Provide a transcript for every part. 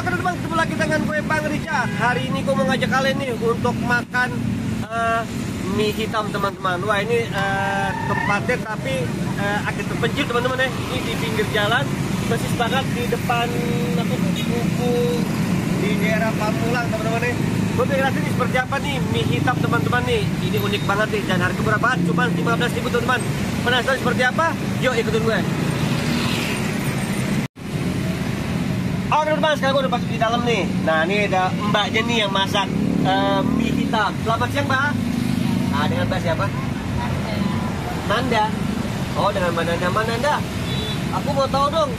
Oke teman-teman, ketemu lagi dengan gue Bang Rica. Hari ini gue mau ngajak kalian nih untuk makan mie hitam teman-teman. Wah ini tempatnya tapi agak terpencil teman-teman ya. Ini di pinggir jalan, persis banget di depan apa tuh buku di daerah Pamulang teman-teman ya. Gue pengen lihat ini seperti apa nih mie hitam teman-teman nih. Ini unik banget nih dan harga berapa? Cuma 15.000 teman-teman. Penasaran seperti apa? Yuk ikutin gue. Oke teman-teman, sekarang gue udah masuk di dalam nih. Nah ini ada mbaknya nih yang masak mie hitam. Selamat siang mbak. Nah dengan mbak siapa? Nanda. Oh dengan mbak Nanda. Mbak Nanda, aku mau tahu dong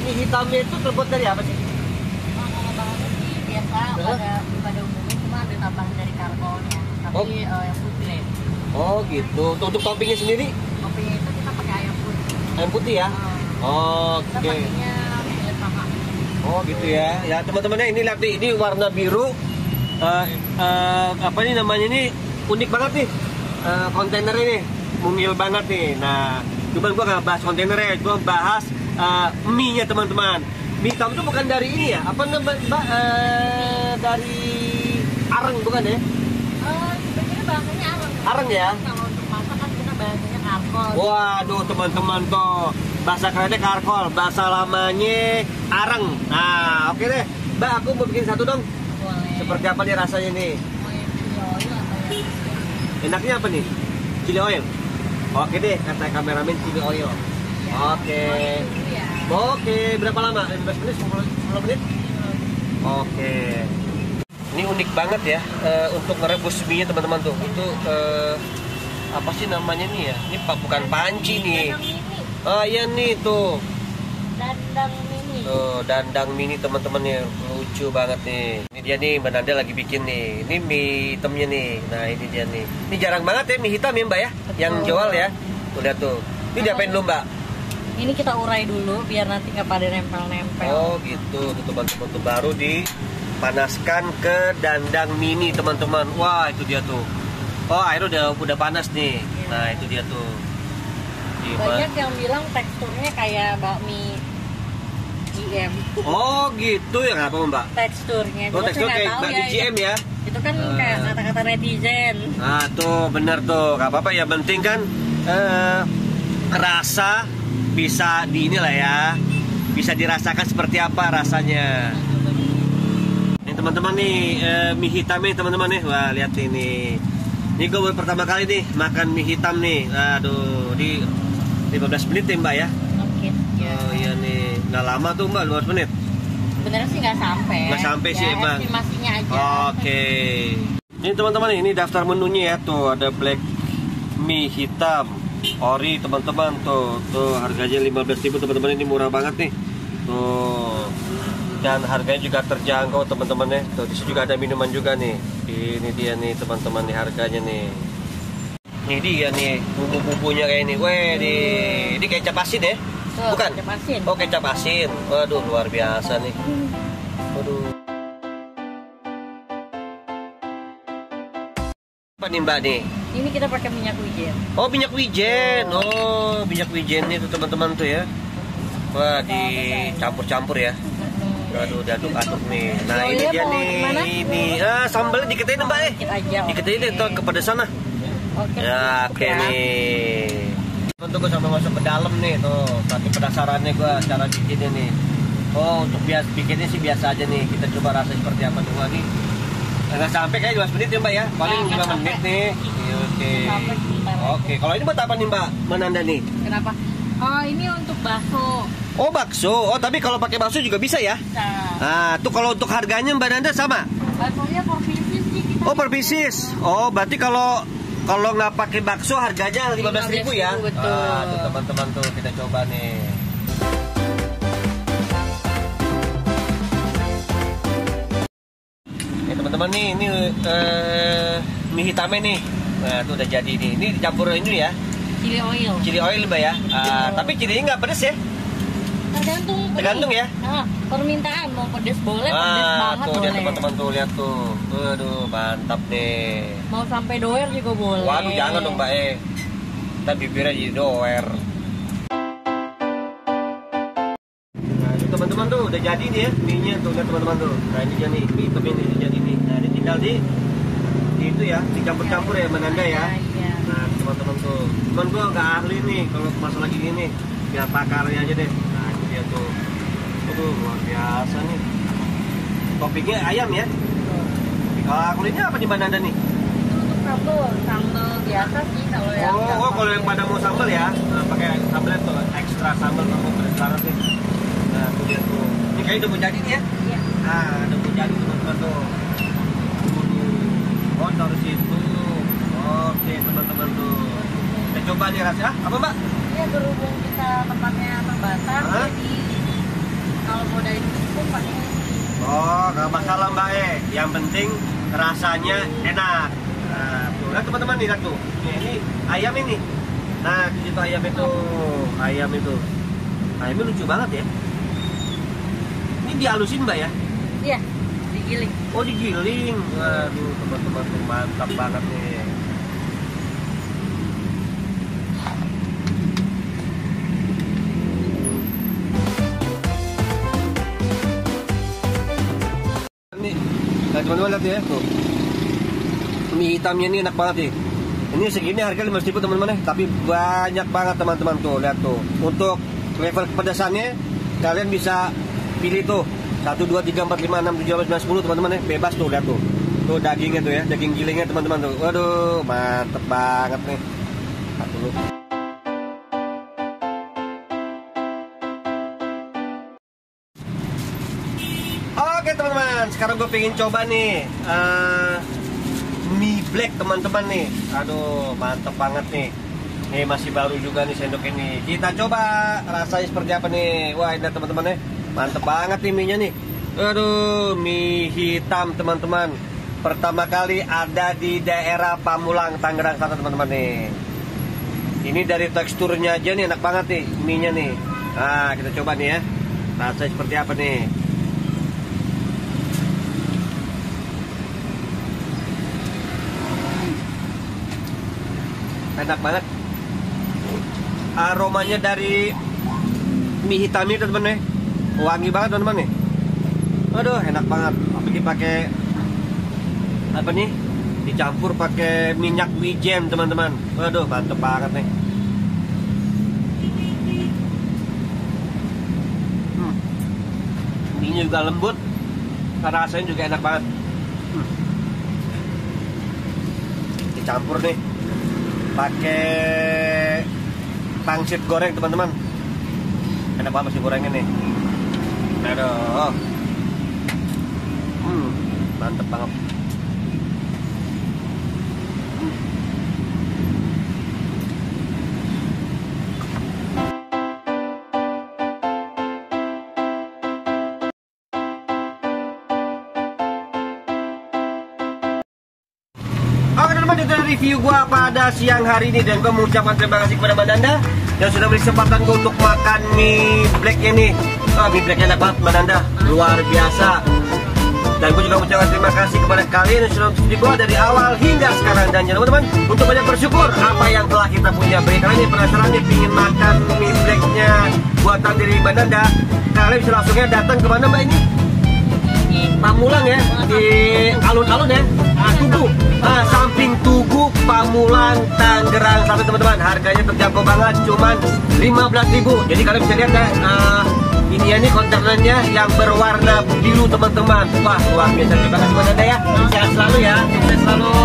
mie hitamnya itu terbuat dari apa sih? Biasa pada umumnya cuma ada tambahan dari karbonnya, tapi yang putih. Oh gitu. Untuk toppingnya sendiri? Toppingnya itu kita pakai ayam putih. Ayam putih ya? Kita Oke. pakainya kulit sama. Oh gitu ya. Ya teman-temannya ini lihat nih, ini warna biru. Apa nih namanya ini unik banget nih. Kontainernya nih mungil banget nih. Nah, cuman gua nggak bahas kontainernya, gua bahas mie-nya teman-teman. Mie hitam itu bukan dari ini ya? Apa namanya mbak? Dari areng bukan ya? Sebenarnya bahasanya areng. Areng ya? Kalau untuk masak kan kita bahasanya karkol. Waduh teman-teman tuh, bahasa kerennya karkol, bahasa lamanya areng. Nah oke deh, mbak aku mau bikin satu dong. Boleh. Seperti apa nih rasanya nih? Mau yang chili oil atau yang Enaknya apa nih? Chili oil. Oke deh, kata kameramen chili oil. Oke. ya. Oke, berapa lama? 15 menit, 10 menit? Oke. Ini unik banget ya untuk merebus mie-nya teman-teman tuh. Itu apa sih namanya nih ya? Ini bukan panci nih. Dandang mini. Oh iya nih tuh. Dandang mini. Tuh, dandang mini teman-teman ya. Lucu banget nih. Ini dia nih, Mbak Nanda lagi bikin nih. Ini mie hitamnya nih. Nah, ini dia nih. Ini jarang banget ya mie hitam ya, Mbak ya? Betul. Yang jual ya. Tuh lihat tuh. Ini diapain dulu, Mbak? Ini kita urai dulu biar nanti nggak pada nempel-nempel. Oh, gitu. Tuh teman-teman tuh baru dipanaskan ke dandang mini, teman-teman. Wah, itu dia tuh. Oh, airnya udah panas nih. Ya. Nah, itu dia tuh. Banyak yang bilang teksturnya kayak bakmi GM. Oh, gitu ya, ngapa, Mbak? Teksturnya. Oh, Cuma tekstur saya nggak kayak tahu bakmi GM ya? Itu kan kayak kata-kata netizen. Nah tuh bener tuh, nggak apa-apa ya, penting kan rasa bisa di inilah ya, bisa dirasakan seperti apa rasanya. Ini teman-teman nih mie hitam nih teman-teman nih, wah lihat ini gue baru pertama kali nih makan mie hitam nih. Aduh di 15 menit ya mbak ya. Oke. Oh iya nih, nggak lama tuh mbak, 15 menit. Sebenarnya sih nggak sampai. Nggak sampai sih emang. Estimasinya aja. Oke. Ini teman-teman ini daftar menunya ya, tuh ada black mie hitam ori teman-teman, tuh harganya 15.000 teman-teman, ini murah banget nih tuh, dan harganya juga terjangkau teman-teman ya. Tuh di sini juga ada minuman juga nih. Ini dia nih teman-teman nih harganya nih. Ini dia nih bumbu-bumbunya kayak ini. Weh, ini kecap asin ya? Tuh, Bukan? kecap asin. Oh kecap asin. Waduh luar biasa nih. Waduh. Apa nih mbak nih? Ini kita pakai minyak wijen. Oh minyak wijen. Oh minyak wijen itu teman-teman tuh ya. Wah dicampur-campur ya. Aduh diaduk-aduk nih. Nah ini dia nih. Ini sambalnya dikit aja mbak Dikit aja. Dikit aja deh tuh kepedesan lah. Oke. Ya oke nih. Untuk gue sampai masuk ke dalam nih tuh. Tapi penasarannya gue cara bikinnya nih. Oh untuk bikinnya sih biasa aja nih. Kita coba rasa seperti apa dulu lagi. Nggak sampai kayak 15 menit ya mbak ya, paling 5 menit nih. Oke. Oke, kalau ini buat apa nih mbak? Menanda nih. Kenapa? Oh ini untuk bakso. Oh bakso. Oh tapi kalau pakai bakso juga bisa ya? Nah, Tuh kalau untuk harganya mbak Nanda sama? baksonya per pieces sih kita. Oh per pieces. Oh berarti kalau nggak pakai bakso harganya 15.000 ya? Betul. Tuh teman-teman tuh kita coba nih. Teman-teman nih ini mie hitamnya nih. Nah tuh udah jadi nih. Ini dicampur ini ya. Chili oil. Chili oil mbak ya. Tapi cilinya nggak pedes ya? Tergantung ya. Permintaan mau pedes boleh, pedes banget tuh boleh. lihat teman-teman tuh lihat tuh. Aduh mantap nih. Mau sampai doer juga boleh. Waduh jangan dong mbak Kita bibirnya jadi doer. Nah teman-teman tuh udah jadi nih ya mie-nya tuh lihat teman-teman tuh. Nah ini dia nih mie hitam ini udah jadi nih. Nah ini tinggal di itu ya dicampur-campur ya Mananda ya. Iya. Nah teman-teman tuh. Cuman gua nggak ahli nih kalau masalah gini nih. Biar pakarnya aja deh. Nah ini dia tuh. Aduh luar biasa nih. Toppingnya ayam ya. Kalau kulitnya apa di Mananda nih? Sambal biasa sih kalau yang Kalau yang pada mau sambal ya, pakai sambal tuh ekstra sambal kamu berselangat nih. Nah, tuh dia tuh. Ini kayaknya udah mau jadi nih ya. Iya. Nah, udah mau jadi teman-teman tuh. Oh, taruh situ. Oke, teman-teman tuh. Kita coba nih rasanya. Apa, Mbak? Iya, berhubung kita tempatnya terbatas, jadi kalau mau dari pun pakai. Oh, nggak masalah Mbak Yang penting rasanya enak. Nah, tuh, lihat teman-teman nih, lihat tuh. Ini ayam ini. Nah, di situ ayam itu. Ayam itu. Ayamnya lucu banget ya. Ini dihalusin Mbak ya? Iya, digiling. Oh, digiling. Waduh, teman-teman tuh mantap banget nih. Nih, nah teman-teman lihat ya, tuh. Mie hitamnya ini enak banget nih. Ini segini harga 5.000 teman-teman ya, tapi banyak banget teman-teman tuh, lihat tuh. Untuk level kepedasannya kalian bisa pilih tuh 1, 2, 3, 4, 5, 6, 7, 8, 9, 10 teman-teman ya, bebas tuh, lihat tuh. Tuh dagingnya tuh ya, daging gilingnya teman-teman tuh. Waduh, mantep banget nih. Satu dulu. Oke teman-teman, sekarang gue pengen coba nih mie black teman-teman nih. Aduh, mantep banget nih. Nih masih baru juga nih sendok ini. Kita coba rasanya seperti apa nih. Wah ini teman-teman nih, mantep banget nih mie-nya nih. Aduh, mie hitam teman-teman. Pertama kali ada di daerah Pamulang, Tangerang sana teman-teman nih. Ini dari teksturnya aja nih enak banget nih mie-nya nih. Nah kita coba nih ya, rasanya seperti apa nih. Enak banget. Aromanya dari mie hitam ini teman-teman nih, wangi banget teman-teman nih. Aduh enak banget. Apalagi pakai apa nih, dicampur pakai minyak wijen teman-teman. Waduh mantep banget nih. Mie-nya juga lembut, rasanya juga enak banget. Dicampur nih pakai pangsit goreng teman-teman. Enak banget masih gorengnya nih. Aduh, mantep banget. Oke teman-teman, itu review gua pada siang hari ini, dan gua mengucapkan terima kasih kepada Mananda yang sudah beri kesempatan gua untuk makan mie blacknya nih. Mie blacknya enak banget Mananda, luar biasa. Dan gue juga mengucapkan terima kasih kepada kalian yang sudah mengikuti gua dari awal hingga sekarang. Dan jangan lupa teman untuk banyak bersyukur apa yang telah kita punya. Bagi kalian yang penasaran nih pingin makan mie blacknya buatan dari Mananda, kalian bisa langsungnya datang ke mana Mbak ini? Pamulang ya, di alun-alun ya, Tugu, samping Tugu, Pamulang, Tangerang sampai teman-teman. Harganya terjangkau banget, cuman 15.000. Jadi kalian bisa lihat ya, ini ya nih kontainernya yang berwarna biru teman-teman. Wah luar biasa, terima kasih buat Anda ya. Sehat selalu ya, sukses selalu.